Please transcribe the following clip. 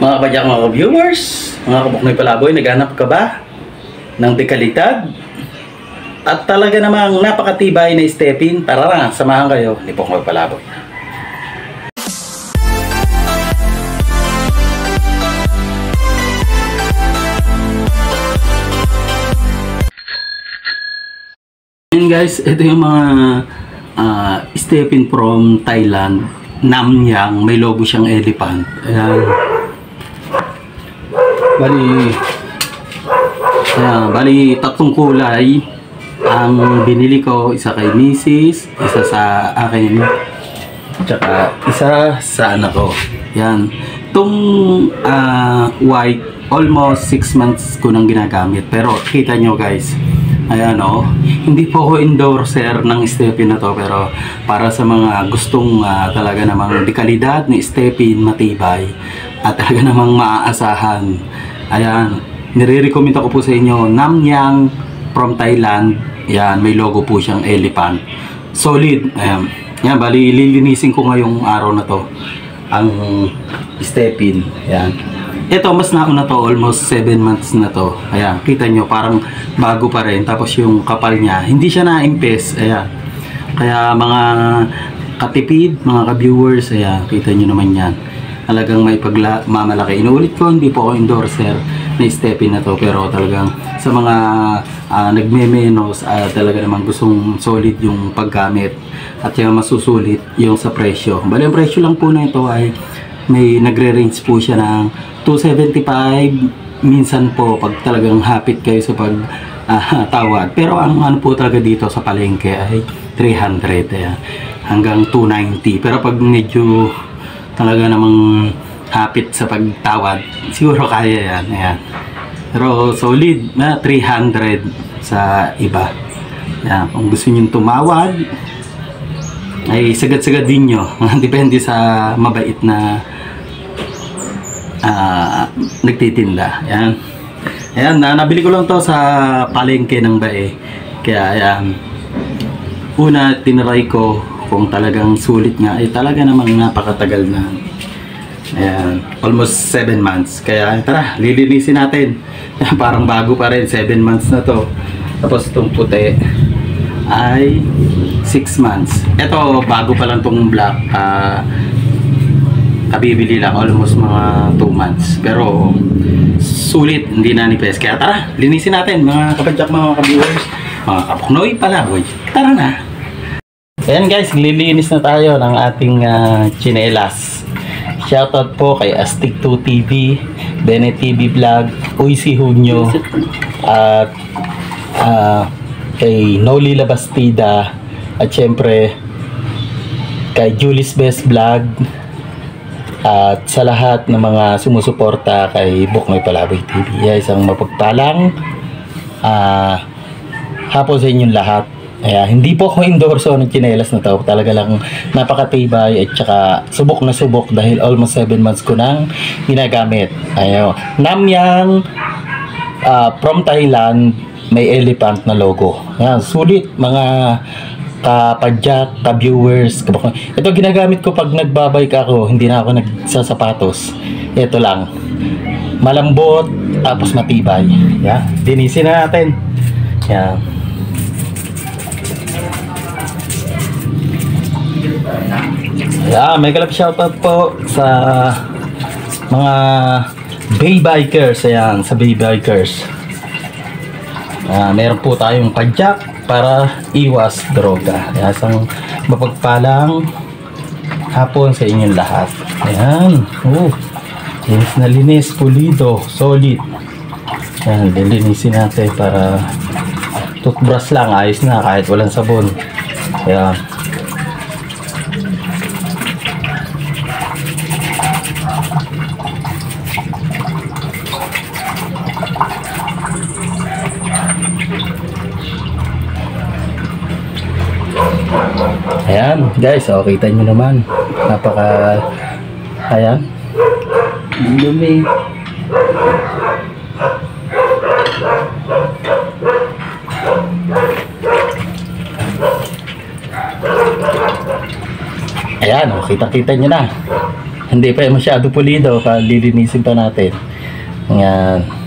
Mga kapadyak, mga viewers, mga kabuknoy palaboy, naghanap ka ba ng dekalidad at talaga namang napakatibay na stepin? Tara na, samahan kayo ni Buknoy Palaboy. Ayan guys, ito yung mga stepin from Thailand. Namyang, may logo siyang elephant. Ayan. Bali tatlong kulay ang binili ko, isa kay Mrs., isa sa akin, tsaka isa sa anak ko. Yan. Itong white, almost 6 months ko nang ginagamit. Pero kita nyo guys, ayan o, hindi po ako endorser ng stepin na to, pero para sa mga gustong talaga namang dekalidad ni stepin, matibay at talaga namang maaasahan, ayan, nire-recommend ako po sa inyo. Namyang from Thailand. Yan, may logo po siyang elephant. Solid. Ayan. Yan, bali lilinisin ko ngayong araw na to ang stepin. Yan. Ito, mas nauna to, almost 7 months na to. Ayan, kita nyo, parang bago pa rin. Tapos yung kapal niya, hindi siya na-impes. Ayan. Kaya mga katipid, mga ka-viewers, ayan, kita nyo naman yan. Talagang may mamalaki. Inuulit ko, hindi po ako endorser na stepin na to, pero talagang sa mga nagme-menos, talaga naman gustong solid yung paggamit at yung masusulit yung sa presyo. Bali, ang presyo lang po na ito ay may nagre-range po siya ng 275, minsan po pag talagang hapit kayo sa pag tawad. Pero ang ano po talaga dito sa palengke ay 300, hanggang 290. Pero pag medyo talaga namang hapit sa pagtawad, siguro kaya yan. Ayan. Pero solid na 300 sa iba. Ayan. Kung gusto nyo tumawad, ay sagad-sagad din nyo. Depende sa mabait na nagtitinda. Ayan. Ayan, nabili ko lang to sa palengke ng Bae. Kaya ayan, una tinry ko kung talagang sulit nga, ay talaga namang napakatagal na. Ayan, almost 7 months. Kaya tara, lilinisin natin. Parang bago pa rin, 7 months na to. Tapos itong puti ay 6 months. Ito, bago pa lang itong black. Kabibili lang, almost mga 2 months. Pero sulit, hindi na nipes. Kaya tara, linisin natin mga kapadyak, mga ka-viewers, mga kabuknoy palaboy. Tara na. Ayan guys, lilinis na tayo ng ating chinelas. Shoutout po kay Astig2 TV, Bennett TV Vlog, Uy si Hunyo, at kay Noli Labastida, at syempre kay Julie's Best Vlog, at sa lahat ng mga sumusuporta kay Buknoy Palaboy TV. Isang mapagpalang hapon sa inyong lahat. Hindi po ako endorso ng chinelas na to. Talaga lang napakatibay at saka subok na subok dahil almost 7 months ko nang ginagamit. Ayan. Namyang from Thailand, may elephant na logo. Ayan, sulit mga kapadyak, ka-viewers. Ito ginagamit ko pag nagbabike ako, hindi na ako nagsasapatos. Ito lang. Malambot, tapos matibay. Ayan, linisin na natin. Ayan. Yeah, may kalap shoutout po sa mga Bay Bikers. Ayan, sa Bay Bikers. Meron po tayong padyak para iwas droga. Ayan, isang mapagpalang hapon sa inyong lahat. Ayan. Linis na linis, pulido, solid. Ayan, lilinisin natin para toothbrush lang, ayos na kahit walang sabon. Ayan. Ayan guys, kita nyo naman, napaka, ayan, dumi. Ayan, kitang-kita nyo na. Hindi pa masyado pulido, lilinisin pa natin. Yan.